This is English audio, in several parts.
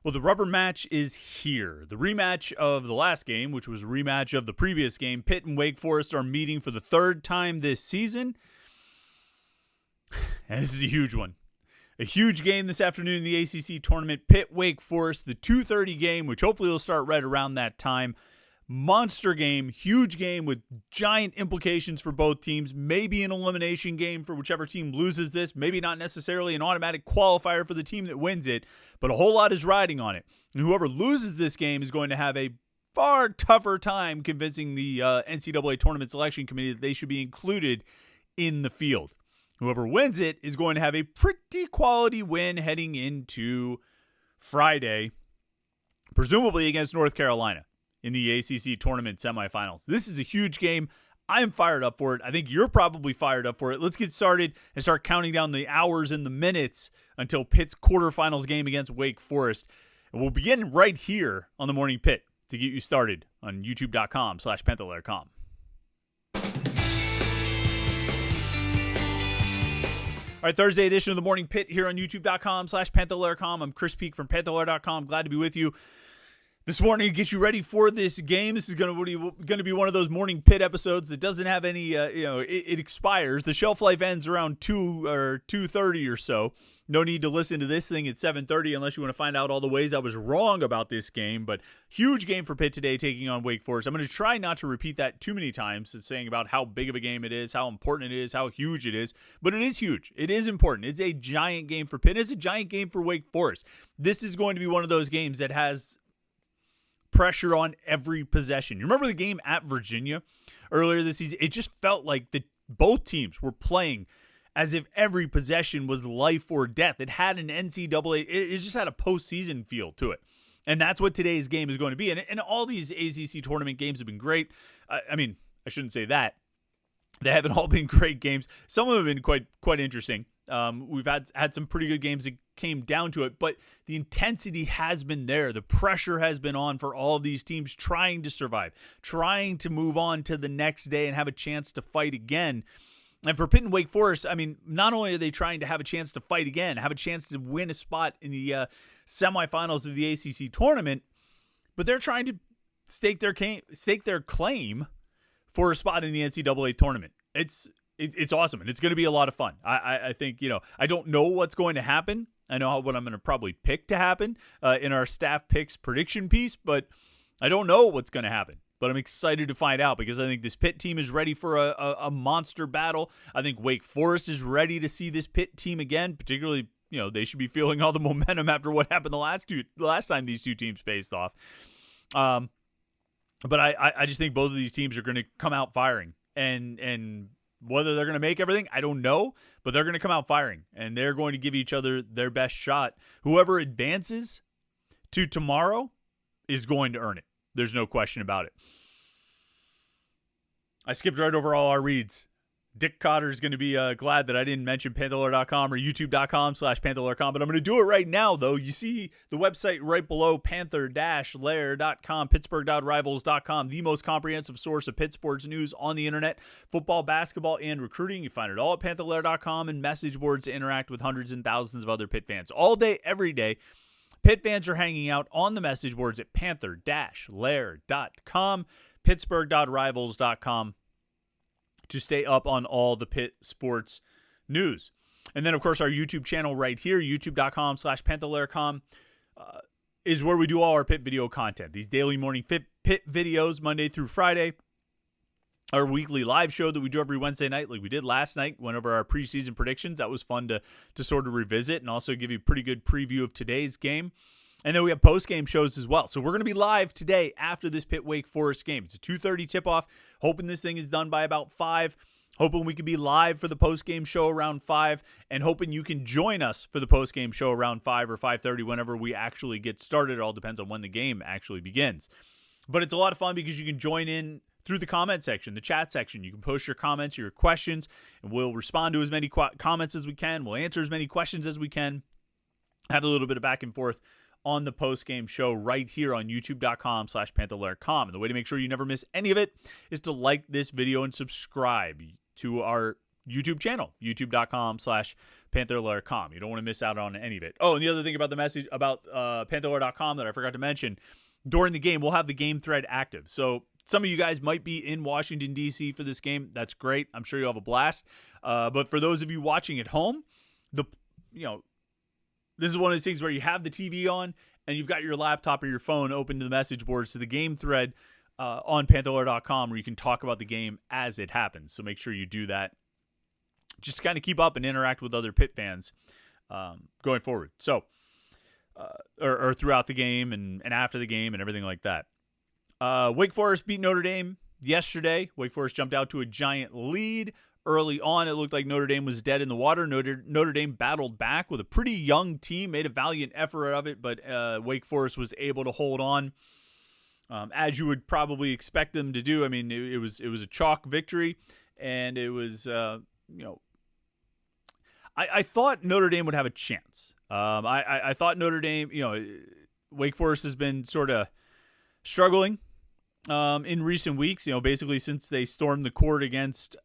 Well, the rubber match is here. The rematch of the last game, which was a rematch of the previous game. Pitt and Wake Forest are meeting for the third time this season. And this is a huge one. A huge game this afternoon in the ACC Tournament. Pitt, Wake Forest, the 2:30 game, which hopefully will start right around that time. Monster game, huge game with giant implications for both teams. Maybe an elimination game for whichever team loses this. Maybe not necessarily an automatic qualifier for the team that wins it, but a whole lot is riding on it. And whoever loses this game is going to have a far tougher time convincing the NCAA Tournament Selection Committee that they should be included in the field. Whoever wins it is going to have a pretty quality win heading into Friday, presumably against North Carolina in the ACC Tournament semifinals. This is a huge game. I'm fired up for it. I think you're probably fired up for it. Let's get started and start counting down the hours and the minutes until Pitt's quarterfinals game against Wake Forest. And we'll begin right here on the Morning Pitt to get you started on youtube.com/Panther-Lair.com. All right, Thursday edition of the Morning Pitt here on youtube.com/Panther-Lair.com. I'm Chris Peak from Panther-Lair.com. Glad to be with you this morning to get you ready for this game. This is going to be one of those Morning Pitt episodes that doesn't have any, it expires. The shelf life ends around 2 or 2:30 or so. No need to listen to this thing at 7:30 unless you want to find out all the ways I was wrong about this game. But huge game for Pitt today, taking on Wake Forest. I'm going to try not to repeat that too many times, saying about how big of a game it is, how important it is, how huge it is. But it is huge. It is important. It's a giant game for Pitt. It's a giant game for Wake Forest. This is going to be one of those games that has pressure on every possession. You remember the game at Virginia earlier this season? It just felt like both teams were playing as if every possession was life or death. It had an NCAA, it just had a postseason feel to it. And that's what today's game is going to be. And all these ACC tournament games have been great. I mean, I shouldn't say that. They haven't all been great games. Some of them have been quite interesting. We've had some pretty good games that came down to it, but the intensity has been there. The pressure has been on for all of these teams trying to survive, trying to move on to the next day and have a chance to fight again. And for Pitt and Wake Forest, I mean, not only are they trying to have a chance to fight again, have a chance to win a spot in the semifinals of the ACC tournament, but they're trying to stake their claim for a spot in the NCAA tournament. It's awesome, and it's going to be a lot of fun. I think, I don't know what's going to happen. I know what I'm going to probably pick to happen in our staff picks prediction piece, but I don't know what's going to happen. But I'm excited to find out because I think this Pitt team is ready for a monster battle. I think Wake Forest is ready to see this Pitt team again, particularly, they should be feeling all the momentum after what happened the last time these two teams faced off. But I just think both of these teams are going to come out firing. And whether they're going to make everything, I don't know, but they're going to come out firing, and they're going to give each other their best shot. Whoever advances to tomorrow is going to earn it. There's no question about it. I skipped right over all our reads. Dick Cotter is going to be glad that I didn't mention Panther-Lair.com or youtube.com/Panther-Lair.com, but I'm going to do it right now, though. You see the website right below, Panther-Lair.com, Pittsburgh.rivals.com, the most comprehensive source of Pitt sports news on the internet, football, basketball, and recruiting. You find it all at Panther-Lair.com and message boards to interact with hundreds and thousands of other Pitt fans. All day, every day, Pitt fans are hanging out on the message boards at Panther-Lair.com, Pittsburgh.rivals.com. to stay up on all the Pitt sports news. And then, of course, our YouTube channel right here, youtube.com/Panther-Lair.com, is where we do all our Pitt video content. These daily morning Pitt videos, Monday through Friday. Our weekly live show that we do every Wednesday night, like we did last night, went over our preseason predictions. That was fun to sort of revisit and also give you a pretty good preview of today's game. And then we have post-game shows as well. So we're going to be live today after this Pitt-Wake Forest game. It's a 2:30 tip-off. Hoping this thing is done by about 5. Hoping we can be live for the post-game show around 5. And hoping you can join us for the post-game show around 5 or 5:30 whenever we actually get started. It all depends on when the game actually begins. But it's a lot of fun because you can join in through the comment section, the chat section. You can post your comments, your questions, and we'll respond to as many comments as we can. We'll answer as many questions as we can. Have a little bit of back and forth on the post-game show right here on youtube.com/Panther-Lair.com. And the way to make sure you never miss any of it is to like this video and subscribe to our YouTube channel, youtube.com/Panther-Lair.com. You don't want to miss out on any of it. Oh, and the other thing about the message about Panther-Lair.com that I forgot to mention, during the game, we'll have the game thread active. So some of you guys might be in Washington, D.C. for this game. That's great. I'm sure you'll have a blast. But for those of you watching at home, this is one of those things where you have the TV on and you've got your laptop or your phone open to the message boards to the game thread on Panther-Lair.com, where you can talk about the game as it happens. So make sure you do that. Just kind of keep up and interact with other Pitt fans going forward. So, or throughout the game and after the game and everything like that. Wake Forest beat Notre Dame yesterday. Wake Forest jumped out to a giant lead. Early on, it looked like Notre Dame was dead in the water. Notre Dame battled back with a pretty young team, made a valiant effort of it, but Wake Forest was able to hold on, as you would probably expect them to do. I mean, it was a chalk victory, and it was I thought Notre Dame would have a chance. I thought Notre Dame, Wake Forest has been sort of struggling in recent weeks. Basically since they stormed the court against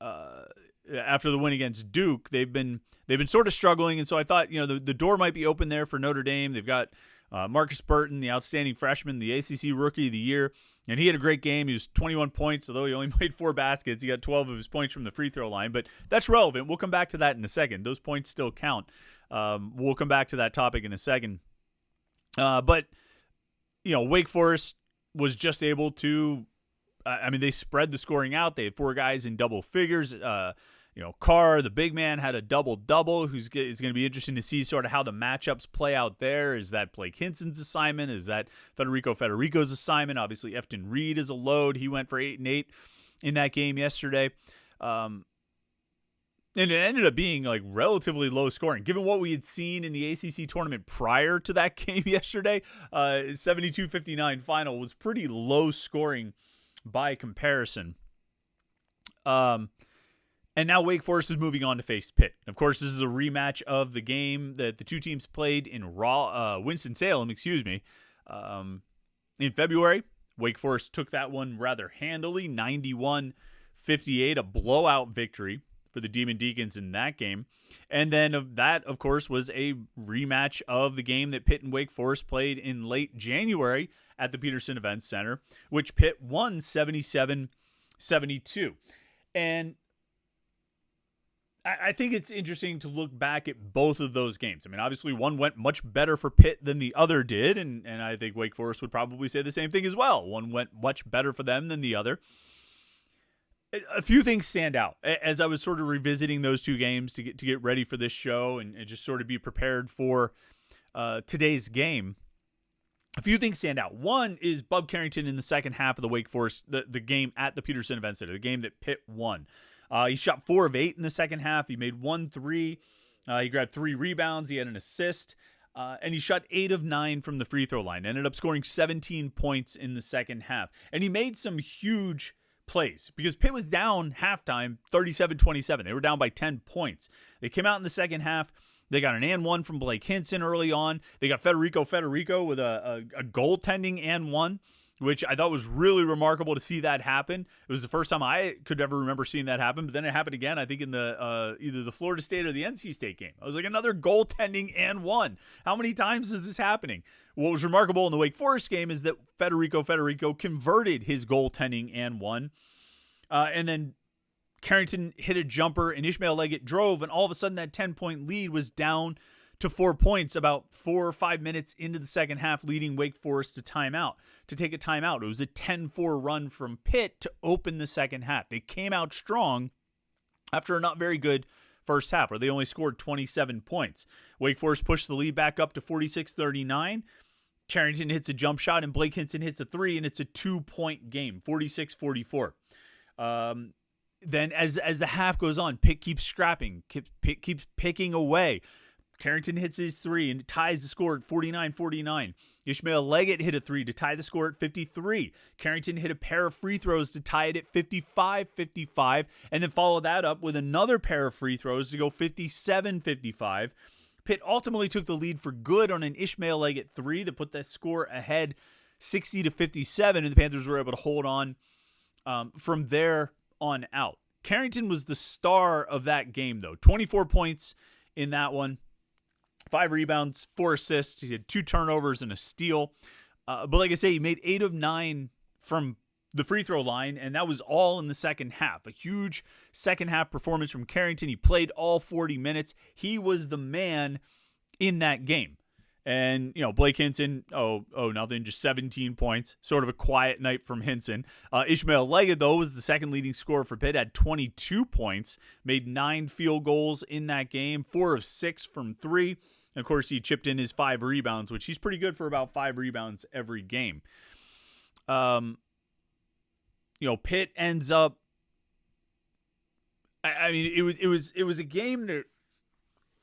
after the win against Duke, they've been sort of struggling, and so I thought the door might be open there for Notre Dame. They've got Marcus Burton, the outstanding freshman, the ACC Rookie of the Year, and he had a great game. He was 21 points, although he only made 4 baskets. He got 12 of his points from the free throw line, but that's relevant. We'll come back to that in a second. Those points still count. We'll come back to that topic in a second. But Wake Forest was just able to. They spread the scoring out. They had 4 guys in double figures. Carr, the big man, had a double-double. It's going to be interesting to see sort of how the matchups play out there. Is that Blake Hinson's assignment? Is that Federico's assignment? Obviously, Efton Reed is a load. He went for 8 and 8 in that game yesterday. And it ended up being like relatively low scoring. Given what we had seen in the ACC tournament prior to that game yesterday, 72-59 final was pretty low scoring by comparison. And now Wake Forest is moving on to face Pitt. Of course, this is a rematch of the game that the two teams played in Winston-Salem, in February. Wake Forest took that one rather handily, 91-58, a blowout victory for the Demon Deacons in that game. And then that, of course, was a rematch of the game that Pitt and Wake Forest played in late January at the Petersen Events Center, which Pitt won 77-72. And I think it's interesting to look back at both of those games. Obviously one went much better for Pitt than the other did, and I think Wake Forest would probably say the same thing as well. One went much better for them than the other. A few things stand out as I was sort of revisiting those two games to get ready for this show and just sort of be prepared for today's game. A few things stand out. One is Bub Carrington in the second half of the Wake Forest, the game at the Petersen Events Center, the game that Pitt won. He shot 4 of 8 in the second half. He made 1 3. He grabbed 3 rebounds. He had an assist. And he shot 8 of 9 from the free throw line. Ended up scoring 17 points in the second half. And he made some huge plays because Pitt was down halftime 37-27. They were down by 10 points. They came out in the second half. They got an and one from Blake Hinson early on. They got Federico with a goaltending and one, which I thought was really remarkable to see that happen. It was the first time I could ever remember seeing that happen, but then it happened again, I think, in the either the Florida State or the NC State game. I was like, another goaltending and one. How many times is this happening? What was remarkable in the Wake Forest game is that Federico converted his goaltending and one. And then Carrington hit a jumper, and Ishmael Leggett drove, and all of a sudden that 10-point lead was down to 4 points about 4 or 5 minutes into the second half, leading Wake Forest to take a timeout. It was a 10-4 run from Pitt to open the second half. They came out strong after a not very good first half, where they only scored 27 points. Wake Forest pushed the lead back up to 46-39. Carrington hits a jump shot, and Blake Hinson hits a 3, and it's a 2-point game, 46-44. Then as the half goes on, Pitt keeps scrapping. Pitt keeps picking away. Carrington hits his 3 and ties the score at 49-49. Ishmael Leggett hit a 3 to tie the score at 53. Carrington hit a pair of free throws to tie it at 55-55, and then follow that up with another pair of free throws to go 57-55. Pitt ultimately took the lead for good on an Ishmael Leggett 3 that put that score ahead 60-57, and the Panthers were able to hold on from there on out. Carrington was the star of that game, though. 24 points in that one, 5 rebounds, 4 assists. He had 2 turnovers and a steal. But like I say, he made 8 of 9 from the free throw line, and that was all in the second half. A huge second half performance from Carrington. He played all 40 minutes. He was the man in that game. And, Blake Hinson, nothing, just 17 points. Sort of a quiet night from Hinson. Ishmael Leggett, though, was the second leading scorer for Pitt, had 22 points, made 9 field goals in that game, 4 of 6 from 3. And, of course, he chipped in his 5 rebounds, which he's pretty good for about 5 rebounds every game. Pitt ends up. I mean, it was a game that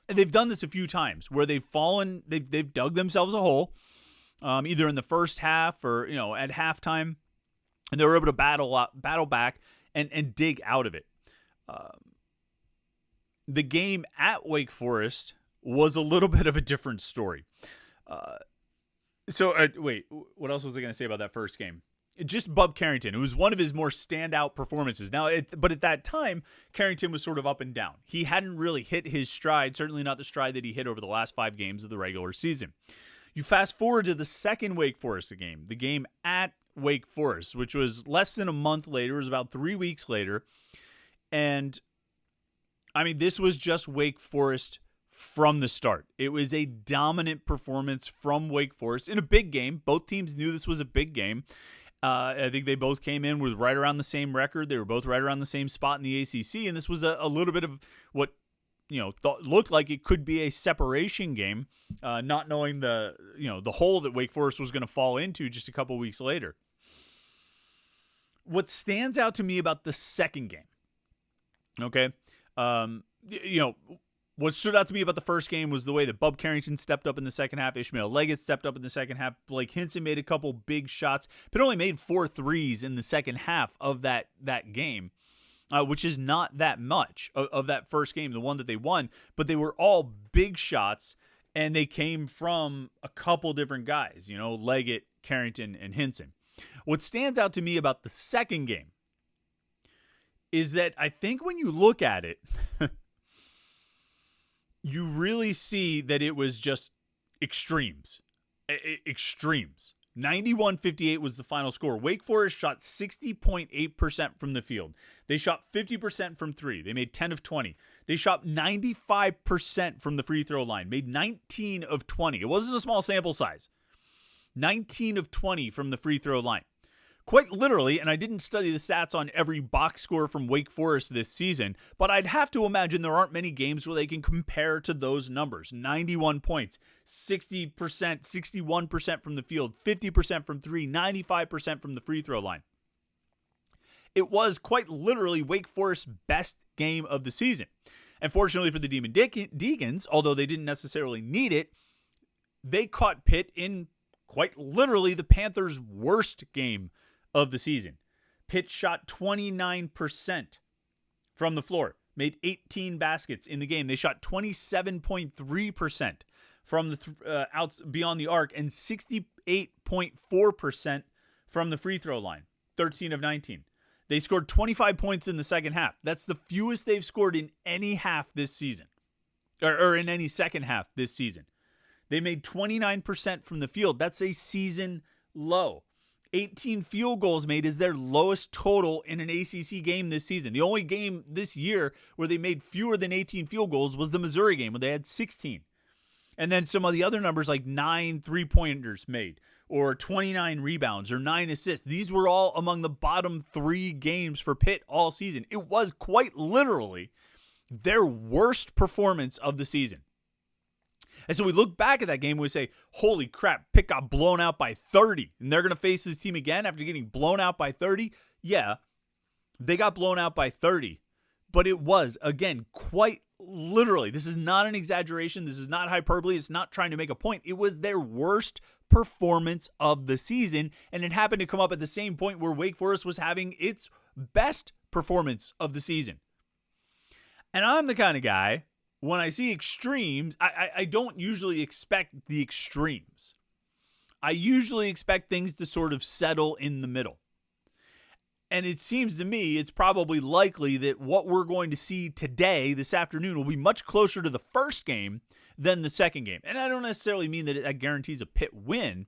they've done this a few times where they've dug themselves a hole, either in the first half or at halftime, and they were able to battle back and dig out of it. The game at Wake Forest was a little bit of a different story. Wait, what else was I going to say about that first game? Just Bub Carrington. It was one of his more standout performances. But at that time, Carrington was sort of up and down. He hadn't really hit his stride, certainly not the stride that he hit over the last 5 games of the regular season. You fast forward to the second Wake Forest game, the game at Wake Forest, which was less than a month later. It was about 3 weeks later. And, I mean, this was just Wake Forest from the start. It was a dominant performance from Wake Forest in a big game. Both teams knew this was a big game. I think they both came in with right around the same record. They were both right around the same spot in the ACC, and this was a little bit of what looked like it could be a separation game, not knowing the hole that Wake Forest was going to fall into just a couple weeks later. What stands out to me about the second game, okay, what stood out to me about the first game was the way that Bub Carrington stepped up in the second half. Ishmael Leggett stepped up in the second half. Blake Hinson made a couple big shots, but only made 4 threes in the second half of that game, which is not that much of that first game, the one that they won. But they were all big shots, and they came from a couple different guys, Leggett, Carrington, and Hinson. What stands out to me about the second game is that I think when you look at it, you really see that it was just extremes. Extremes. 91-58 was the final score. Wake Forest shot 60.8% from the field. They shot 50% from 3. They made 10 of 20. They shot 95% from the free throw line. Made 19 of 20. It wasn't a small sample size. 19 of 20 from the free throw line. Quite literally, and I didn't study the stats on every box score from Wake Forest this season, but I'd have to imagine there aren't many games where they can compare to those numbers. 91 points, 60%, 61% from the field, 50% from 3, 95% from the free throw line. It was quite literally Wake Forest's best game of the season. And fortunately for the Demon Deacons, although they didn't necessarily need it, they caught Pitt in quite literally the Panthers' worst game of the season. Pitt shot 29% from the floor, made 18 baskets in the game. They shot 27.3% from the outs beyond the arc and 68.4% from the free throw line, 13 of 19. They scored 25 points in the second half. That's the fewest they've scored in any half this season, or in any second half this season. They made 29% from the field. That's a season low. 18 field goals made is their lowest total in an ACC game this season. The only game this year where they made fewer than 18 field goals was the Missouri game, where they had 16. And then some of the other numbers, like 9 3-pointers made, or 29 rebounds, or 9 assists. These were all among the bottom 3 games for Pitt all season. It was quite literally their worst performance of the season. And so we look back at that game and we say, holy crap, Pitt got blown out by 30. And they're going to face this team again after getting blown out by 30? Yeah, they got blown out by 30. But it was, again, quite literally. This is not an exaggeration. This is not hyperbole. It's not trying to make a point. It was their worst performance of the season. And it happened to come up at the same point where Wake Forest was having its best performance of the season. And I'm the kind of guy, when I see extremes, I don't usually expect the extremes. I usually expect things to sort of settle in the middle. And it seems to me it's probably likely that what we're going to see today, this afternoon, will be much closer to the first game than the second game. And I don't necessarily mean that that guarantees a Pitt win,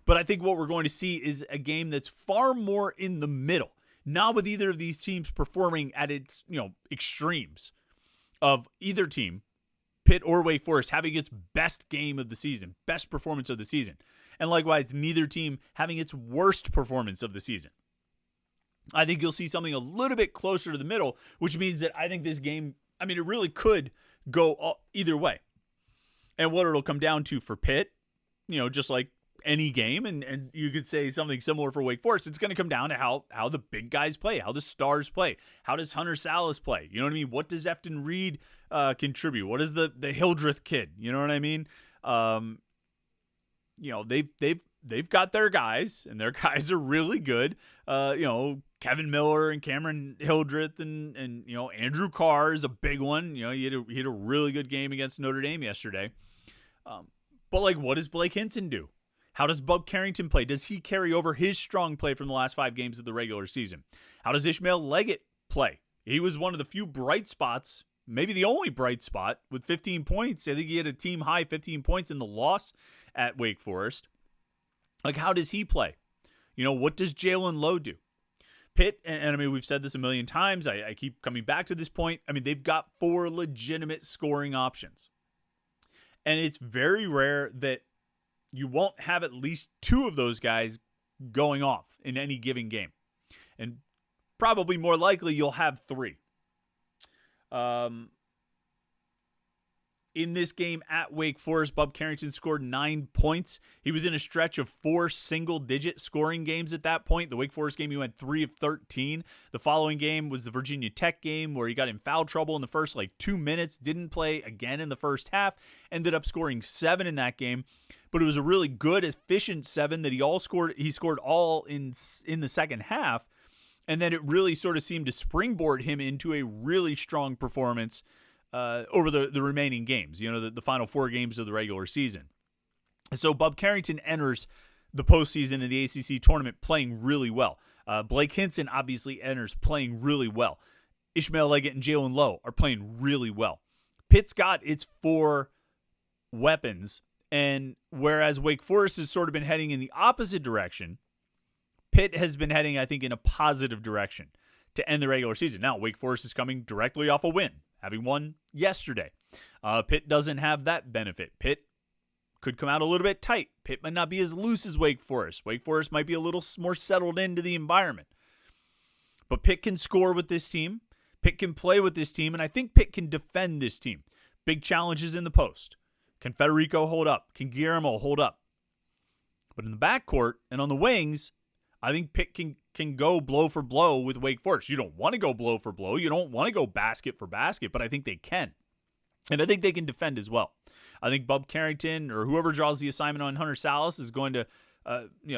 but I think what we're going to see is a game that's far more in the middle, not with either of these teams performing at its extremes of either team, Pitt or Wake Forest, having its best game of the season, best performance of the season. And likewise, neither team having its worst performance of the season. I think you'll see something a little bit closer to the middle, which means that I think this game, it really could go either way. And what it'll come down to for Pitt, just like any game, and you could say something similar for Wake Forest, it's going to come down to how the big guys play, how the stars play. How does Hunter Salas play? You know what I mean? What does Efton Reed contribute? What is the Hildreth kid? You know what I mean? They've got their guys, and their guys are really good. Kevin Miller and Cameron Hildreth and Andrew Carr is a big one. He had a really good game against Notre Dame yesterday. But what does Blake Hinson do? How does Bub Carrington play? Does he carry over his strong play from the last 5 games of the regular season? How does Ishmael Leggett play? He was one of the few bright spots, maybe the only bright spot, with 15 points. I think he had a team high 15 points in the loss at Wake Forest. How does he play? What does Jalen Lowe do? Pitt, and we've said this a million times. I keep coming back to this point. They've got 4 legitimate scoring options. And it's very rare that you won't have at least 2 of those guys going off in any given game. And probably more likely you'll have 3. In this game at Wake Forest, Bub Carrington scored 9 points. He was in a stretch of 4 single-digit scoring games at that point. The Wake Forest game, he went 3 of 13. The following game was the Virginia Tech game where he got in foul trouble in the first 2 minutes, didn't play again in the first half, ended up scoring 7 in that game. But it was a really good, efficient 7 that he scored all in the second half. And then it really sort of seemed to springboard him into a really strong performance over the remaining games, the final 4 games of the regular season. So Bub Carrington enters the postseason in the ACC tournament playing really well. Blake Hinson obviously enters playing really well. Ishmael Leggett and Jalen Lowe are playing really well. Pitt's got its 4 weapons, and whereas Wake Forest has sort of been heading in the opposite direction, Pitt has been heading, I think, in a positive direction to end the regular season. Now, Wake Forest is coming directly off a win, having won yesterday. Pitt doesn't have that benefit. Pitt could come out a little bit tight. Pitt might not be as loose as Wake Forest. Wake Forest might be a little more settled into the environment. But Pitt can score with this team. Pitt can play with this team, and I think Pitt can defend this team. Big challenges in the post. Can Federico hold up? Can Guillermo hold up? But in the backcourt and on the wings, I think Pitt can go blow for blow with Wake Forest. You don't want to go blow for blow. You don't want to go basket for basket, but I think they can. And I think they can defend as well. I think Bub Carrington or whoever draws the assignment on Hunter Salas is going to,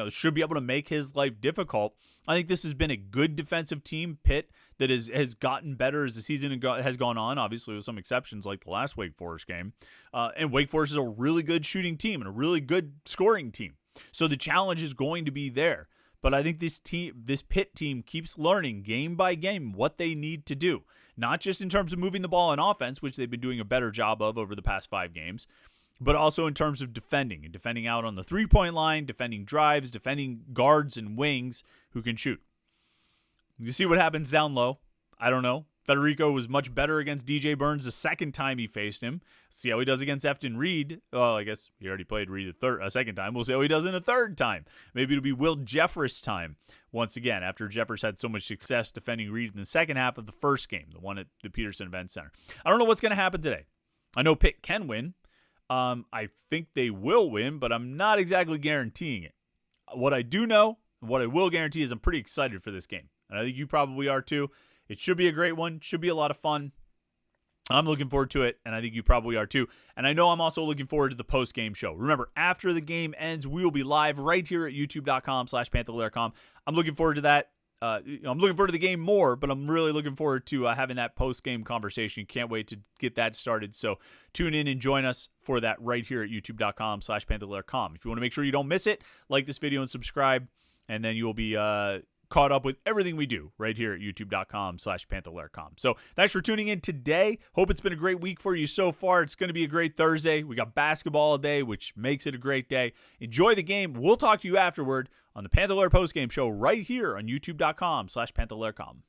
should be able to make his life difficult. I think this has been a good defensive team, Pitt, that has gotten better as the season has gone on, obviously with some exceptions like the last Wake Forest game. And Wake Forest is a really good shooting team and a really good scoring team. So the challenge is going to be there. But I think this Pitt team keeps learning game by game what they need to do, not just in terms of moving the ball on offense, which they've been doing a better job of over the past 5 games, but also in terms of defending out on the 3-point line, defending drives, defending guards and wings who can shoot. You see what happens down low. I don't know. Federico was much better against DJ Burns the second time he faced him. See how he does against Efton Reed. Well, I guess he already played Reed a second time. We'll see how he does in a third time. Maybe it'll be Will Jeffress' time once again after Jeffress had so much success defending Reed in the second half of the first game, the one at the Petersen Events Center. I don't know what's going to happen today. I know Pitt can win. I think they will win, but I'm not exactly guaranteeing it. What I do know, what I will guarantee is I'm pretty excited for this game. And I think you probably are too. It should be a great one. Should be a lot of fun. I'm looking forward to it, and I think you probably are too. And I know I'm also looking forward to the post-game show. Remember, after the game ends, we will be live right here at youtube.com/Panther-Lair.com. I'm looking forward to that. I'm looking forward to the game more, but I'm really looking forward to having that post-game conversation. Can't wait to get that started. So tune in and join us for that right here at youtube.com/Panther-Lair.com. If you want to make sure you don't miss it, like this video and subscribe, and then you'll be caught up with everything we do right here at youtube.com/Panther-Lair.com. So thanks for tuning in today. Hope it's been a great week for you so far. It's going to be a great Thursday. We got basketball all day, which makes it a great day. Enjoy the game. We'll talk to you afterward on the Panther-Lair postgame show right here on youtube.com/Panther-Lair.com.